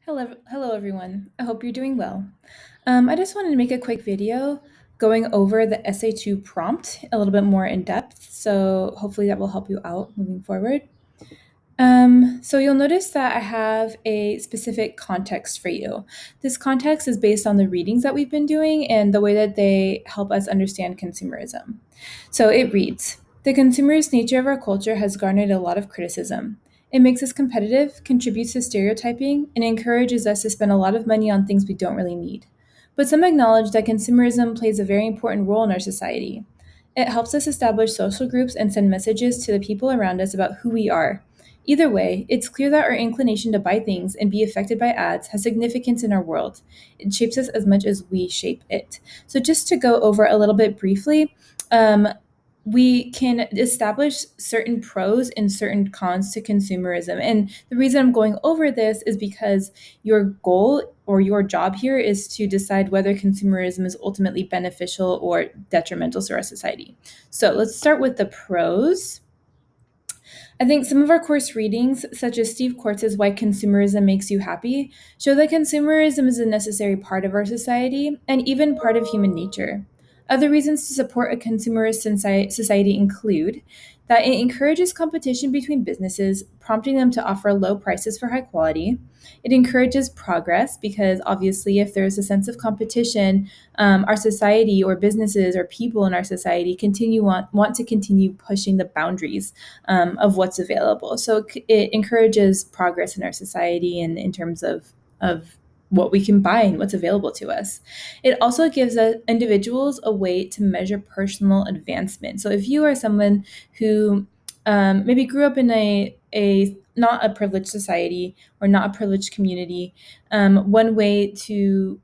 Hello everyone. I hope you're doing well. I just wanted to make a quick video going over the SA2 prompt a little bit more in depth, so hopefully that will help you out moving forward. So you'll notice that I have a specific context for you. This context is based on the readings that we've been doing and the way that they help us understand consumerism. So it reads, the consumerist nature of our culture has garnered a lot of criticism. It makes us competitive, contributes to stereotyping, and encourages us to spend a lot of money on things we don't really need. But some acknowledge that consumerism plays a very important role in our society. It helps us establish social groups and send messages to the people around us about who we are. Either way, it's clear that our inclination to buy things and be affected by ads has significance in our world. It shapes us as much as we shape it. So, just to go over a little bit briefly, um, we can establish certain pros and certain cons to consumerism. And the reason I'm going over this is because your goal or your job here is to decide whether consumerism is ultimately beneficial or detrimental to our society. So, let's start with the pros. I think some of our course readings, such as Steve Quartz's Why Consumerism Makes You Happy, show that consumerism is a necessary part of our society and even part of human nature. Other reasons to support a consumerist society include that it encourages competition between businesses, prompting them to offer low prices for high quality. It encourages progress because obviously, if there's a sense of competition, our society or businesses or people in our society want to continue pushing the boundaries of what's available. So it encourages progress in our society and in terms of what we can buy and what's available to us. It also gives individuals a way to measure personal advancement. So if you are someone who maybe grew up in a not a privileged society or not a privileged community, one way to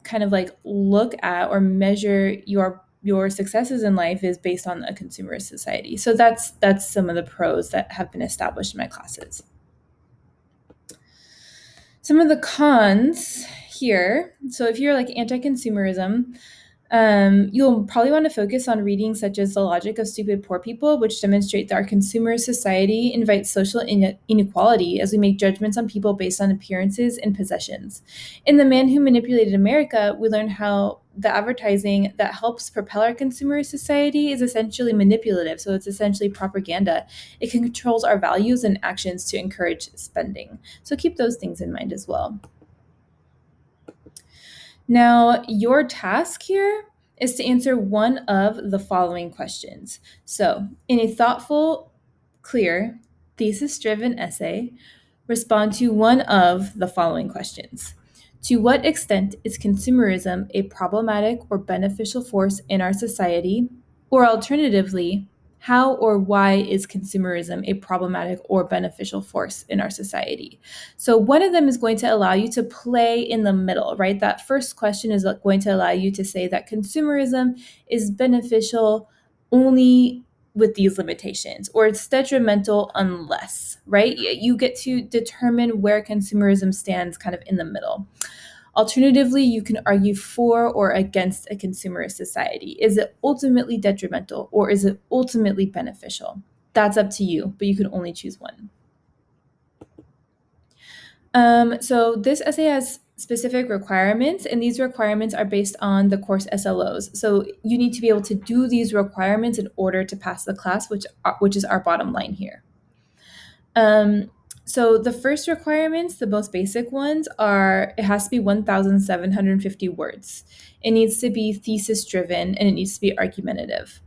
kind of like look at or measure your successes in life is based on a consumerist society. So that's some of the pros that have been established in my classes. Some of the cons here. So if you're like anti-consumerism, you'll probably want to focus on readings such as The Logic of Stupid Poor People, which demonstrate that our consumer society invites social inequality as we make judgments on people based on appearances and possessions. In The Man Who Manipulated America, we learn how the advertising that helps propel our consumer society is essentially manipulative. So it's essentially propaganda. It controls our values and actions to encourage spending. So keep those things in mind as well. Now, your task here is to answer one of the following questions. So, in a thoughtful, clear, thesis driven essay, respond to one of the following questions. To what extent is consumerism a problematic or beneficial force in our society? Or alternatively, how or why is consumerism a problematic or beneficial force in our society? So, one of them is going to allow you to play in the middle, right? That first question is going to allow you to say that consumerism is beneficial only with these limitations, or it's detrimental unless, right? You get to determine where consumerism stands kind of in the middle. Alternatively, you can argue for or against a consumerist society. Is it ultimately detrimental or is it ultimately beneficial? That's up to you, but you can only choose one. So this essay has specific requirements, and these requirements are based on the course SLOs. So you need to be able to do these requirements in order to pass the class, which is our bottom line here. So the first requirements, the most basic ones, are it has to be 1,750 words. It needs to be thesis driven and it needs to be argumentative.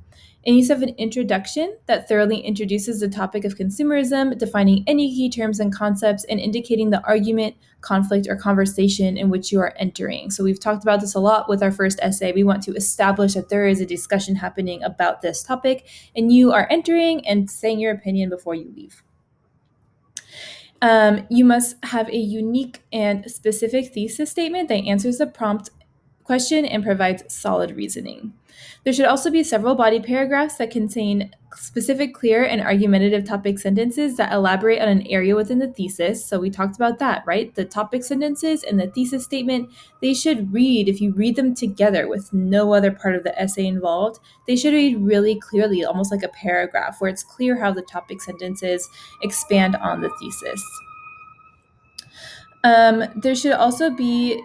It needs to have an introduction that thoroughly introduces the topic of consumerism, defining any key terms and concepts, and indicating the argument, conflict, or conversation in which you are entering. So we've talked about this a lot with our first essay. We want to establish that there is a discussion happening about this topic, and you are entering and saying your opinion before you leave. You must have a unique and specific thesis statement that answers the prompt question and provides solid reasoning. There should also be several body paragraphs that contain specific, clear, and argumentative topic sentences that elaborate on an area within the thesis. So we talked about that, right? The topic sentences and the thesis statement, they should read, if you read them together with no other part of the essay involved, they should read really clearly, almost like a paragraph, where it's clear how the topic sentences expand on the thesis. There should also be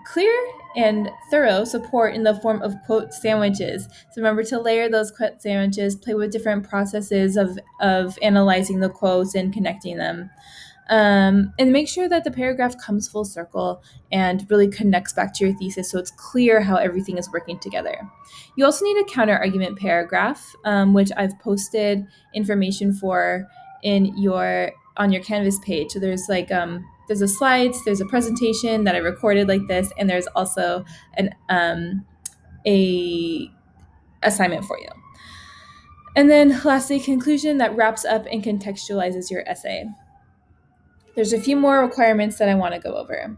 clear and thorough support in the form of quote sandwiches. So remember to layer those quote sandwiches, play with different processes of analyzing the quotes and connecting them. And make sure that the paragraph comes full circle and really connects back to your thesis so it's clear how everything is working together. You also need a counter argument paragraph, which I've posted information for in your on your Canvas page. So there's a slides, there's a presentation that I recorded like this, and there's also an a assignment for you. And then lastly, conclusion that wraps up and contextualizes your essay. There's a few more requirements that I want to go over.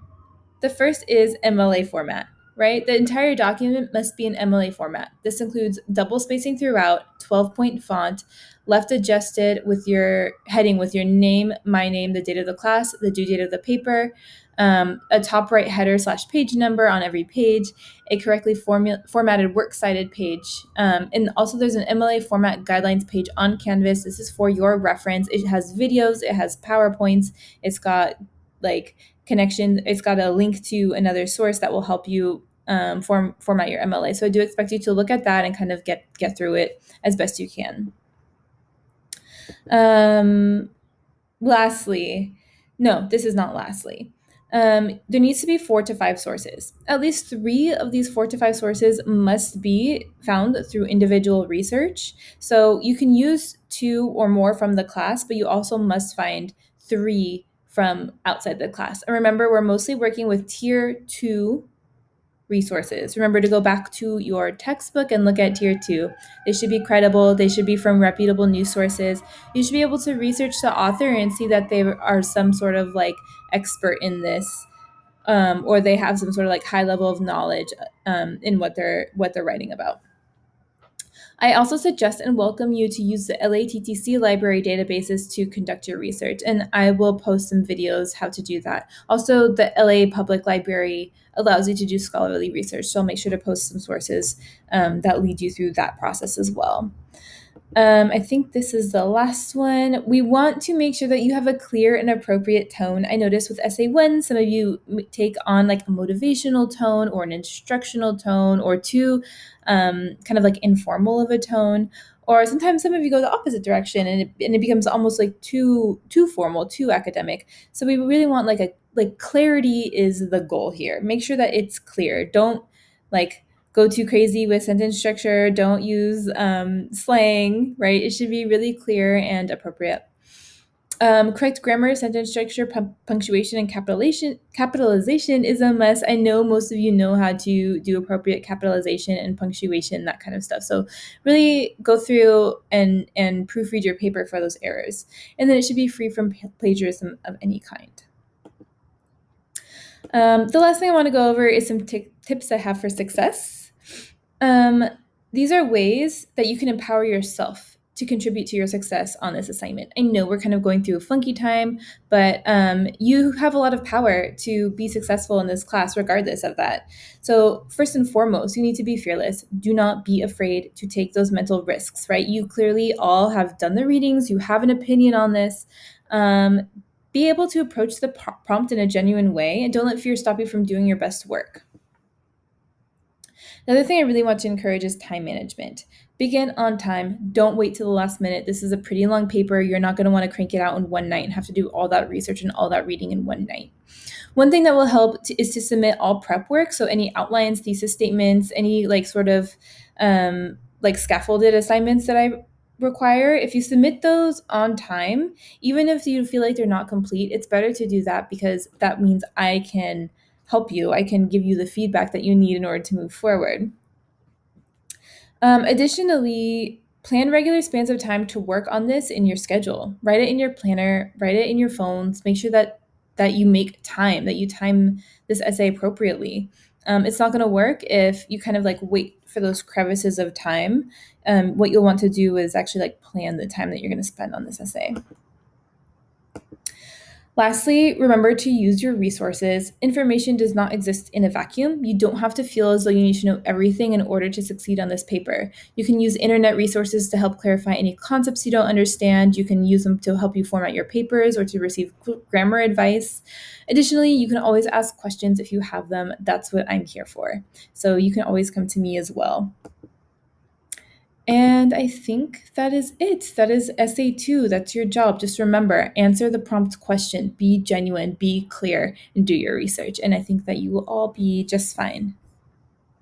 The first is MLA format, right? The entire document must be in MLA format. This includes double spacing throughout, 12-point font, left adjusted with your heading with your name, my name, the date of the class, the due date of the paper, a top right header / page number on every page, a correctly formatted works cited page. And also there's an MLA format guidelines page on Canvas. This is for your reference. It has videos, it has PowerPoints, it's got like connection. It's got a link to another source that will help you format your MLA. So I do expect you to look at that and kind of get through it as best you can. Lastly, no, this is not lastly. There needs to be 4 to 5 sources. At least 3 of these 4 to 5 sources must be found through individual research. So you can use 2 or more from the class, but you also must find 3 from outside the class. And remember, we're mostly working with tier 2 resources. Remember to go back to your textbook and look at tier 2. They should be credible, they should be from reputable news sources. You should be able to research the author and see that they are some sort of like expert in this, or they have some sort of like high level of knowledge in what they're writing about. I also suggest and welcome you to use the LATTC library databases to conduct your research, and I will post some videos how to do that. Also, the LA Public Library allows you to do scholarly research, so I'll make sure to post some sources that lead you through that process as well. I think this is the last one. We want to make sure that you have a clear and appropriate tone. I noticed with essay 1, some of you take on like a motivational tone or an instructional tone or too kind of like informal of a tone. Or sometimes some of you go the opposite direction and it becomes almost like too formal, too academic. So we really want like clarity is the goal here. Make sure that it's clear. Don't like go too crazy with sentence structure. Don't use slang, right? It should be really clear and appropriate. Correct grammar, sentence structure, punctuation, and capitalization is a must. I know most of you know how to do appropriate capitalization and punctuation, that kind of stuff. So really go through and proofread your paper for those errors. And then it should be free from plagiarism of any kind. The last thing I want to go over is some tips I have for success. These are ways that you can empower yourself to contribute to your success on this assignment. I know we're kind of going through a funky time, but you have a lot of power to be successful in this class regardless of that. So first and foremost, you need to be fearless. Do not be afraid to take those mental risks, right? You clearly all have done the readings. You have an opinion on this. Be able to approach the prompt in a genuine way, and don't let fear stop you from doing your best work. Another thing I really want to encourage is time management. Begin on time. Don't wait till the last minute. This is a pretty long paper. You're not going to want to crank it out in one night and have to do all that research and all that reading in one night. One thing that will help is to submit all prep work. So any outlines, thesis statements, any like sort of like scaffolded assignments that I require, if you submit those on time, even if you feel like they're not complete, it's better to do that because that means I can help you. I can give you the feedback that you need in order to move forward. Additionally, plan regular spans of time to work on this in your schedule. Write it in your planner, write it in your phones. Make sure that you make time, that you time this essay appropriately. It's not going to work if you kind of like wait for those crevices of time. What you'll want to do is actually like plan the time that you're going to spend on this essay. Lastly, remember to use your resources. Information does not exist in a vacuum. You don't have to feel as though you need to know everything in order to succeed on this paper. You can use internet resources to help clarify any concepts you don't understand. You can use them to help you format your papers or to receive grammar advice. Additionally, you can always ask questions if you have them. That's what I'm here for. So you can always come to me as well. And I think that is it. That is SA2. That's your job. Just remember, answer the prompt question, be genuine, be clear, and do your research. And I think that you will all be just fine.